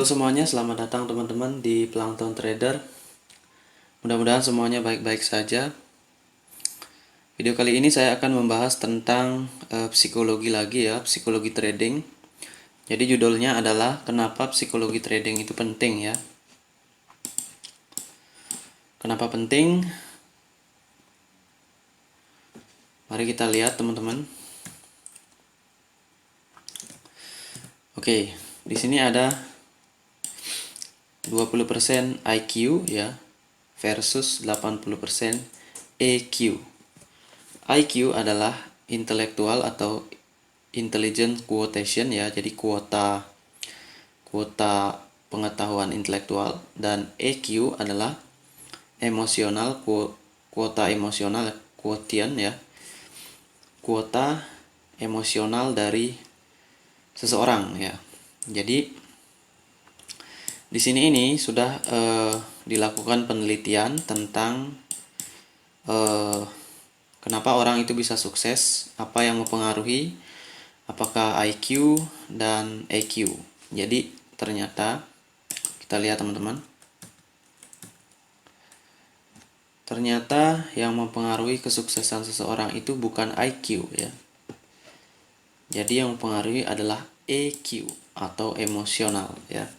Halo semuanya, selamat datang teman-teman di Plankton Trader. Mudah-mudahan semuanya baik-baik saja. Video kali ini saya akan membahas tentang psikologi lagi ya, psikologi trading. Jadi judulnya adalah kenapa psikologi trading itu penting ya. Kenapa penting? Mari kita lihat teman-teman. Oke, di sini ada 20% IQ ya versus 80% EQ. IQ adalah intelektual atau intelligence quotient ya, jadi kuota pengetahuan intelektual, dan EQ adalah emosional kuota emosional quotient ya, kuota emosional dari seseorang ya. Jadi di sini ini sudah dilakukan penelitian tentang kenapa orang itu bisa sukses, apa yang mempengaruhi, apakah IQ dan EQ. Jadi ternyata kita lihat teman-teman. Ternyata yang mempengaruhi kesuksesan seseorang itu bukan IQ ya. Jadi yang mempengaruhi adalah EQ atau emosional ya.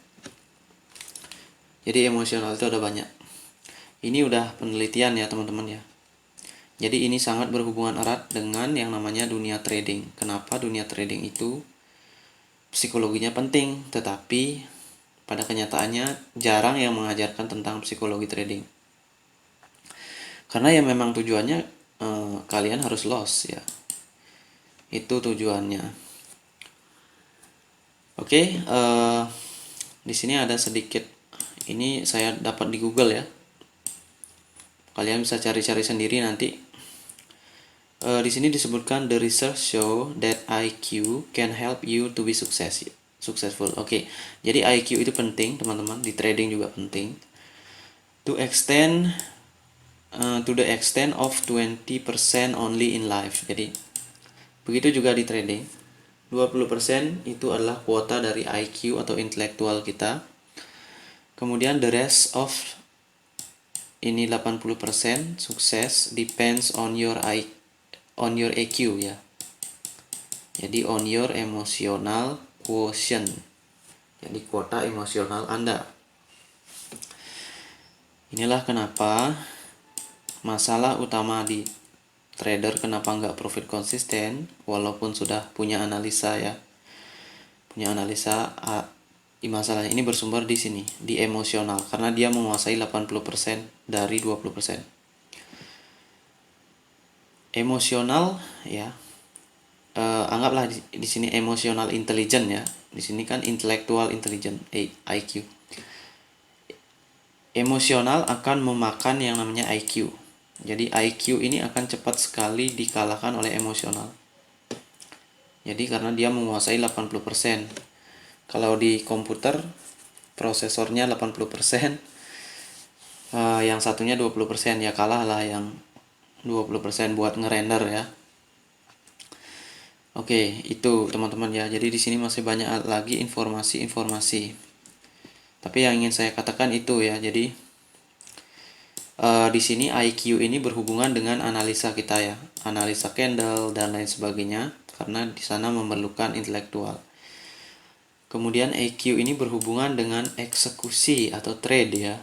Jadi emosional itu ada banyak. Ini udah penelitian ya teman-teman ya. Jadi ini sangat berhubungan erat dengan yang namanya dunia trading. Kenapa dunia trading itu psikologinya penting, tetapi pada kenyataannya jarang yang mengajarkan tentang psikologi trading. Karena ya memang tujuannya kalian harus loss ya. Itu tujuannya. Oke, di sini ada sedikit, ini saya dapat di Google ya. Kalian bisa cari-cari sendiri nanti. Di sini disebutkan the research show that IQ can help you to be successful. Oke, jadi IQ itu penting teman-teman, di trading juga penting. To the extent of 20% only in life. Jadi begitu juga di trading. 20% itu adalah kuota dari IQ atau intelektual kita. Kemudian the rest of ini 80% sukses depends on your EQ ya. Jadi on your emotional quotient. Jadi kuota emosional Anda. Inilah kenapa masalah utama di trader, kenapa nggak profit konsisten walaupun sudah punya analisa ya. Punya analisa, masalah ini bersumber di sini, di emosional, karena dia menguasai 80% dari 20%. Emosional ya, anggaplah di sini emosional intelligent ya. Di sini kan intellectual intelligent IQ. Emosional akan memakan yang namanya IQ. Jadi IQ ini akan cepat sekali dikalahkan oleh emosional. Jadi karena dia menguasai 80%. Kalau di komputer prosesornya 80%, yang satunya 20%, ya kalah lah yang 20% buat ngerender ya. Oke, itu teman-teman ya. Jadi di sini masih banyak lagi informasi-informasi. Tapi yang ingin saya katakan itu ya. Jadi di sini IQ ini berhubungan dengan analisa kita ya, analisa candle dan lain sebagainya, karena di sana memerlukan intelektual. Kemudian EQ ini berhubungan dengan eksekusi atau trade ya.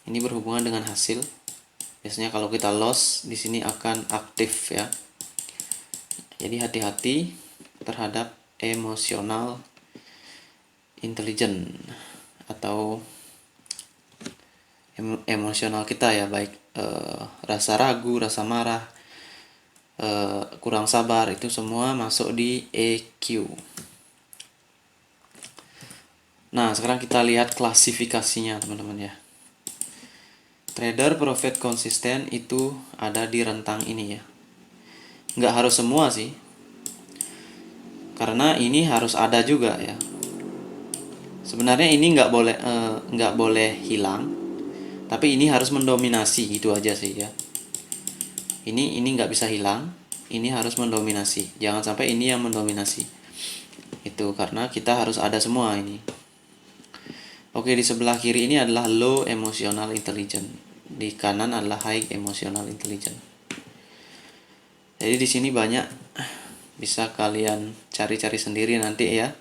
Ini berhubungan dengan hasil. Biasanya kalau kita loss di sini akan aktif ya. Jadi hati-hati terhadap emosional intelligent atau emosional kita ya, baik rasa ragu, rasa marah, kurang sabar, itu semua masuk di EQ. Nah, sekarang kita lihat klasifikasinya teman-teman ya. Trader profit konsisten itu ada di rentang ini ya. Nggak harus semua sih, karena ini harus ada juga ya. Sebenarnya ini nggak boleh hilang, tapi ini harus mendominasi, gitu aja sih ya. Ini nggak bisa hilang, ini harus mendominasi. Jangan sampai ini yang mendominasi. Itu karena kita harus ada semua ini. Oke, di sebelah kiri ini adalah low emotional intelligence. Di kanan adalah high emotional intelligence. Jadi di sini banyak, bisa kalian cari-cari sendiri nanti ya.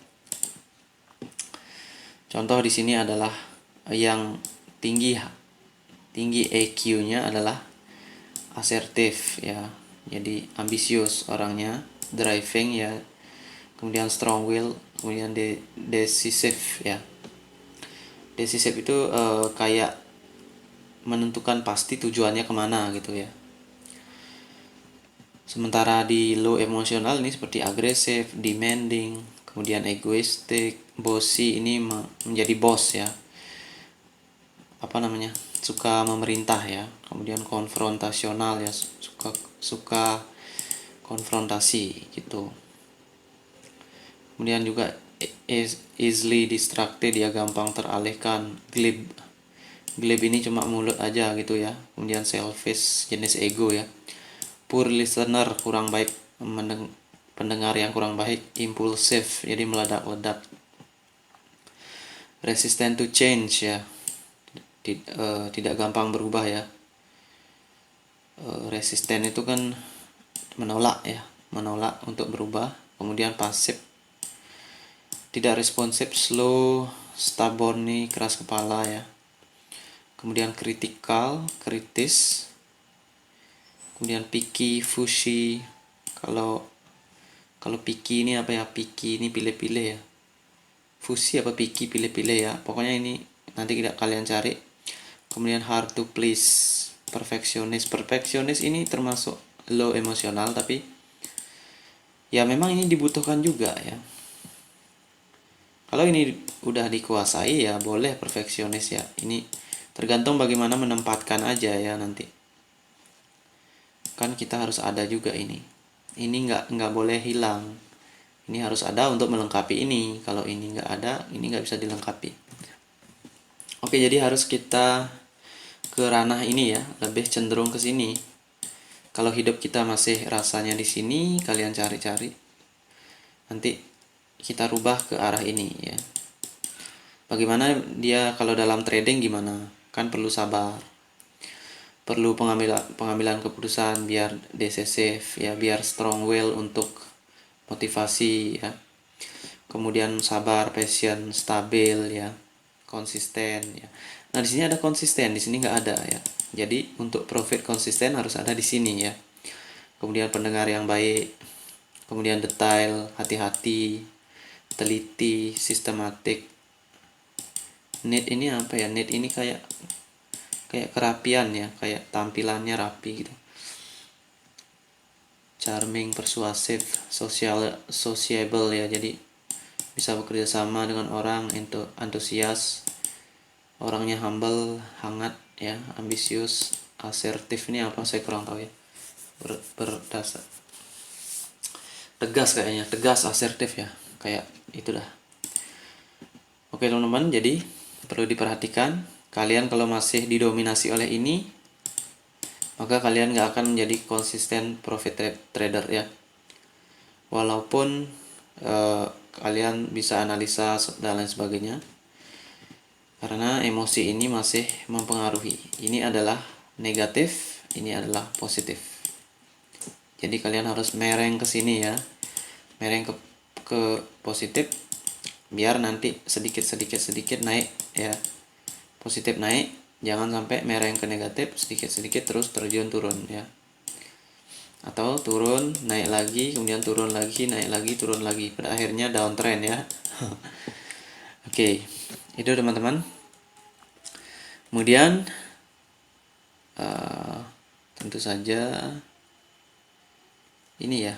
Contoh di sini adalah yang tinggi EQ-nya adalah asertif ya. Jadi ambisius orangnya, driving ya. Kemudian strong will, kemudian decisive ya. Decisive itu kayak menentukan pasti tujuannya kemana gitu ya. Sementara di low emosional ini seperti agresif, demanding, kemudian egoistik, bossy, ini menjadi bos ya. Apa namanya? Suka memerintah ya. Kemudian konfrontasional ya, suka konfrontasi gitu. Kemudian juga easily distracted, dia gampang teralihkan. Glib ini cuma mulut aja gitu ya. Kemudian selfish, jenis ego ya. Poor listener, kurang baik pendengar yang kurang baik. Impulsif, jadi meledak-ledak. Resistant to change ya, tidak gampang berubah ya. Resisten itu kan menolak ya, menolak untuk berubah. Kemudian pasif, tidak responsif, slow, stubborn nih, keras kepala ya. Kemudian critical, kritis. Kemudian picky, fussy. Kalau picky ini apa ya? Picky ini pilih-pilih ya. Fussy apa picky, pilih-pilih ya. Pokoknya ini nanti kalian cari. Kemudian hard to please, perfeksionis. Perfeksionis ini termasuk low emosional, tapi ya memang ini dibutuhkan juga ya. Kalau ini udah dikuasai ya boleh perfeksionis ya. Ini tergantung bagaimana menempatkan aja ya nanti. Kan kita harus ada juga ini. Ini nggak boleh hilang. Ini harus ada untuk melengkapi ini. Kalau ini nggak ada, ini nggak bisa dilengkapi. Oke, jadi harus kita ke ranah ini ya, lebih cenderung ke sini. Kalau hidup kita masih rasanya di sini, kalian cari-cari. Nanti kita rubah ke arah ini ya. Bagaimana dia kalau dalam trading gimana? Kan perlu sabar. Perlu pengambilan keputusan biar decisif ya, biar strong will untuk motivasi ya. Kemudian sabar, passion, stabil ya, konsisten ya. Nah, di sini ada konsisten, di sini nggak ada ya. Jadi untuk profit konsisten harus ada di sini ya. Kemudian pendengar yang baik, kemudian detail, hati-hati, teliti, sistematik. Neat ini apa ya? Neat ini kayak kerapian ya, kayak tampilannya rapi gitu. Charming, persuasif, sociable ya, jadi bisa bekerja sama dengan orang, antusias, orangnya humble, hangat ya, ambisius, asertif ini apa saya kurang tahu ya. Berdasar tegas, kayaknya tegas, asertif ya, kayak itulah. Oke teman-teman, jadi perlu diperhatikan, kalian kalau masih didominasi oleh ini, maka kalian gak akan menjadi konsisten profit trader ya. Walaupun kalian bisa analisa dan lain sebagainya, karena emosi ini masih mempengaruhi. Ini adalah negatif, ini adalah positif. Jadi kalian harus mereng ke sini ya, mereng ke positif, biar nanti sedikit naik ya, positif naik, jangan sampai mereng ke negatif sedikit terus terjun turun ya, atau turun naik lagi, kemudian turun lagi, naik lagi, turun lagi, pada akhirnya downtrend ya. Oke, itu teman-teman. Kemudian tentu saja ini ya.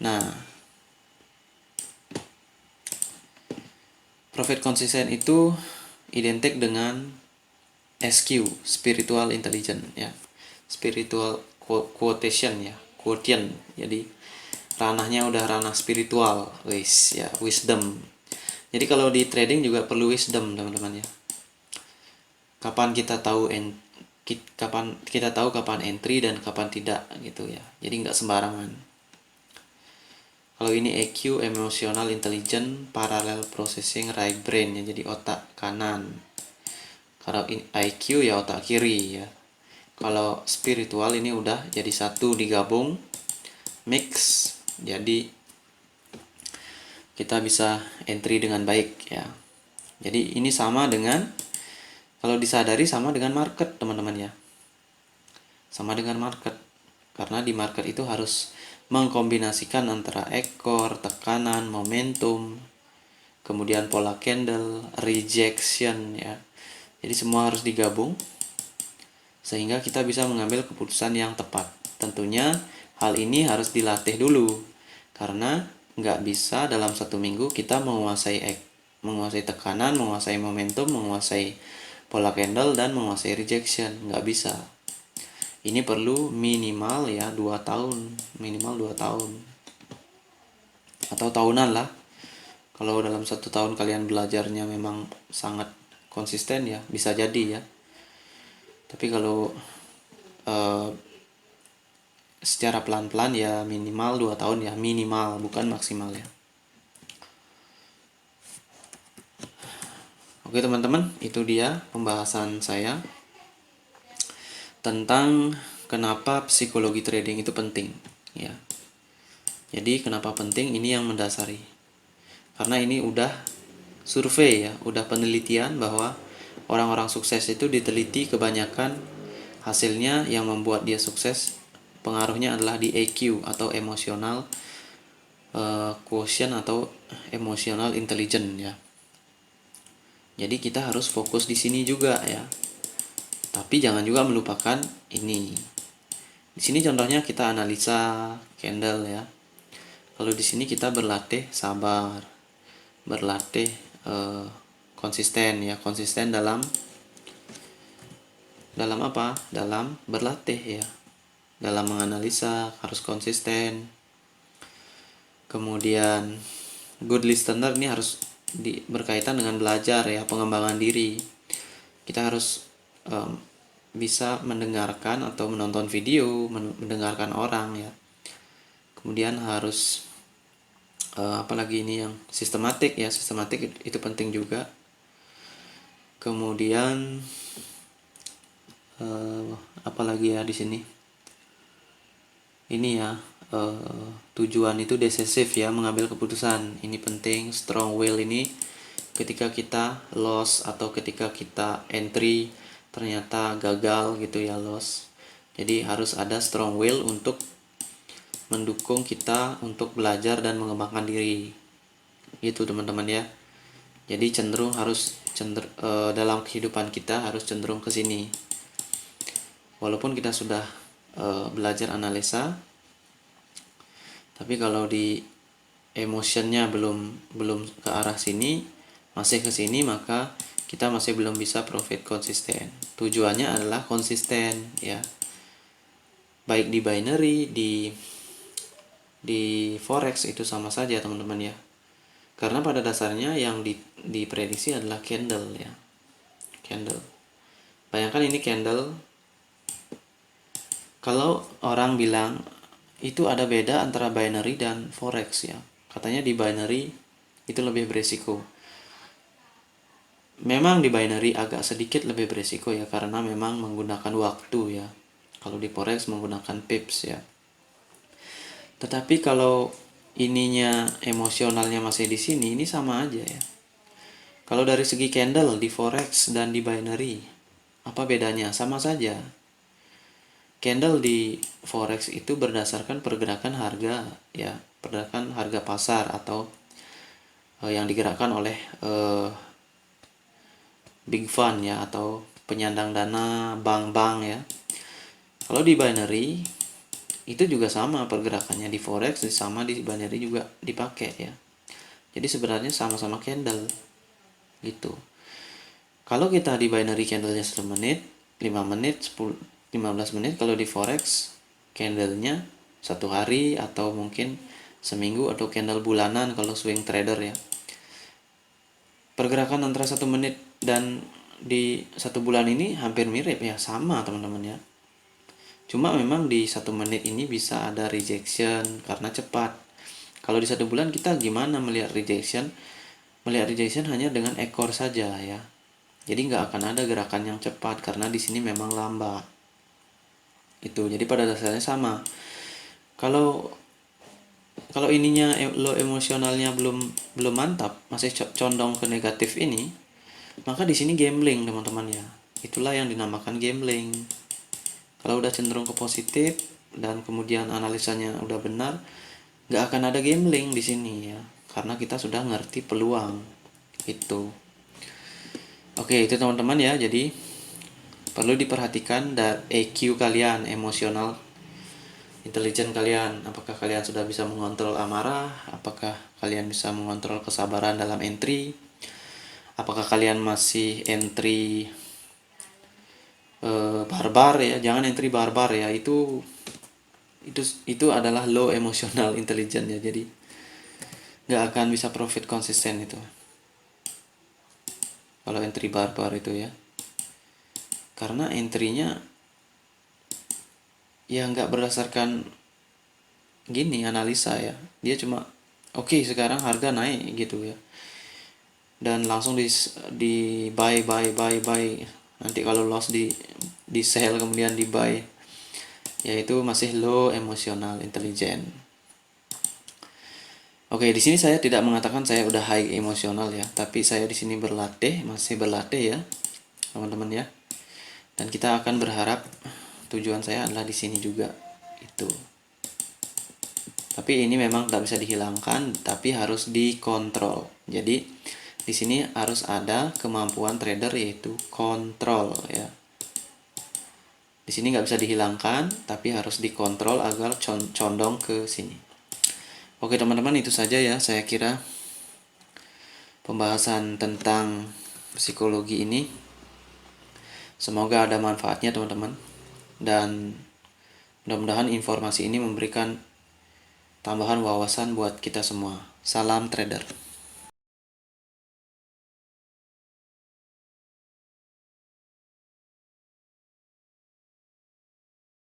Nah, profit konsisten itu identik dengan SQ, spiritual intelligence ya. Spiritual quotation ya, quotient. Jadi ranahnya udah ranah spiritual, ya, wisdom. Jadi kalau di trading juga perlu wisdom teman-teman ya. Kapan kita tahu kapan entry dan kapan tidak gitu ya. Jadi nggak sembarangan. Kalau ini EQ, Emotional Intelligence Parallel Processing Right Brain, ya, jadi otak kanan. Kalau IQ ya otak kiri, ya. Kalau spiritual ini udah jadi satu, digabung, mix, jadi kita bisa entry dengan baik, ya. Jadi ini sama dengan, kalau disadari sama dengan market, teman-teman, ya. Sama dengan market. Karena di market itu harus mengkombinasikan antara ekor, tekanan, momentum, kemudian pola candle, rejection, ya. Jadi semua harus digabung sehingga kita bisa mengambil keputusan yang tepat. Tentunya hal ini harus dilatih dulu karena nggak bisa dalam 1 minggu kita menguasai tekanan, menguasai momentum, menguasai pola candle, dan menguasai rejection. Nggak bisa. Ini perlu minimal, ya, 2 tahun, minimal 2 tahun atau tahunan lah. Kalau dalam 1 tahun kalian belajarnya memang sangat konsisten, ya bisa jadi, ya. Tapi kalau secara pelan-pelan ya minimal 2 tahun, ya, minimal, bukan maksimal, ya. Oke teman-teman, itu dia pembahasan saya tentang kenapa psikologi trading itu penting, ya. Jadi kenapa penting, ini yang mendasari. Karena ini udah survei, ya, udah penelitian bahwa orang-orang sukses itu diteliti kebanyakan hasilnya yang membuat dia sukses pengaruhnya adalah di EQ atau emotional quotient atau emotional intelligence, ya. Jadi kita harus fokus di sini juga, ya. Tapi jangan juga melupakan ini. Di sini contohnya kita analisa candle, ya. Kalau di sini kita berlatih sabar, berlatih konsisten, ya, konsisten dalam apa? Dalam berlatih, ya. Dalam menganalisa harus konsisten. Kemudian good listener ini harus berkaitan dengan belajar, ya, pengembangan diri. Kita harus bisa mendengarkan atau menonton video, mendengarkan orang, ya. Kemudian harus apalagi ini yang sistematik, ya, sistematik itu penting juga. Kemudian apalagi, ya, di sini ini, ya, tujuan itu decisif, ya, mengambil keputusan ini penting. Strong will ini ketika kita loss atau ketika kita entry ternyata gagal gitu, ya, loss. Jadi harus ada strong will untuk mendukung kita untuk belajar dan mengembangkan diri. Gitu teman-teman, ya. Jadi dalam kehidupan kita harus cenderung ke sini. Walaupun kita sudah belajar analisa, tapi kalau di emotionnya belum ke arah sini, masih ke sini, maka kita masih belum bisa profit konsisten. Tujuannya adalah konsisten, ya. Baik di binary, di forex itu sama saja teman-teman, ya. Karena pada dasarnya yang diprediksi adalah candle, ya. Candle. Bayangkan ini candle. Kalau orang bilang itu ada beda antara binary dan forex, ya. Katanya di binary itu lebih beresiko. Memang di binary agak sedikit lebih beresiko, ya, karena memang menggunakan waktu, ya. Kalau di forex menggunakan pips, ya. Tetapi kalau ininya emosionalnya masih di sini, ini sama aja, ya. Kalau dari segi candle di forex dan di binary, apa bedanya? Sama saja. Candle di forex itu berdasarkan pergerakan harga, ya, pergerakan harga pasar atau yang digerakkan oleh big fund, ya, atau penyandang dana bank-bank, ya. Kalau di binary itu juga sama pergerakannya, di forex sama di binary juga dipakai, ya. Jadi sebenarnya sama-sama candle gitu. Kalau kita di binary candlenya 1 menit, 5 menit, 10, 15 menit. Kalau di forex candlenya 1 hari atau mungkin seminggu atau candle bulanan kalau swing trader, ya. Pergerakan antara 1 menit dan di 1 bulan ini hampir mirip, ya, sama teman-teman, ya. Cuma memang di 1 menit ini bisa ada rejection karena cepat. Kalau di 1 bulan kita gimana melihat rejection? Melihat rejection hanya dengan ekor saja ya. Jadi nggak akan ada gerakan yang cepat karena di sini memang lambat. Itu. Jadi pada dasarnya sama. Kalau kalau ininya lo emosionalnya belum mantap, masih condong ke negatif ini, maka di sini gambling teman-teman ya. Itulah yang dinamakan gambling. Kalau udah cenderung ke positif dan kemudian analisanya udah benar, nggak akan ada gambling di sini ya, karena kita sudah ngerti peluang itu. Oke, itu teman-teman ya. Jadi perlu diperhatikan dari EQ kalian, emosional intelijen kalian. Apakah kalian sudah bisa mengontrol amarah? Apakah kalian bisa mengontrol kesabaran dalam entry? Apakah kalian masih entry barbar ya? Jangan entry barbar ya. Itu adalah low emotional intelligence ya. Jadi nggak akan bisa profit konsisten itu kalau entry barbar itu ya, karena entry-nya ya nggak berdasarkan gini analisa ya, dia cuma oke, sekarang harga naik gitu ya, dan langsung di buy, nanti kalau loss di sell kemudian di buy, yaitu masih low emotional intelligence. Oke, di sini saya tidak mengatakan saya udah high emosional ya, tapi saya di sini masih berlatih ya, teman-teman ya. Dan kita akan berharap tujuan saya adalah di sini juga itu. Tapi ini memang tidak bisa dihilangkan, tapi harus dikontrol. Jadi di sini harus ada kemampuan trader yaitu kontrol ya. Di sini nggak bisa dihilangkan, tapi harus dikontrol agar condong ke sini. Oke teman-teman, itu saja ya saya kira pembahasan tentang psikologi ini. Semoga ada manfaatnya teman-teman, dan mudah-mudahan informasi ini memberikan tambahan wawasan buat kita semua. Salam trader.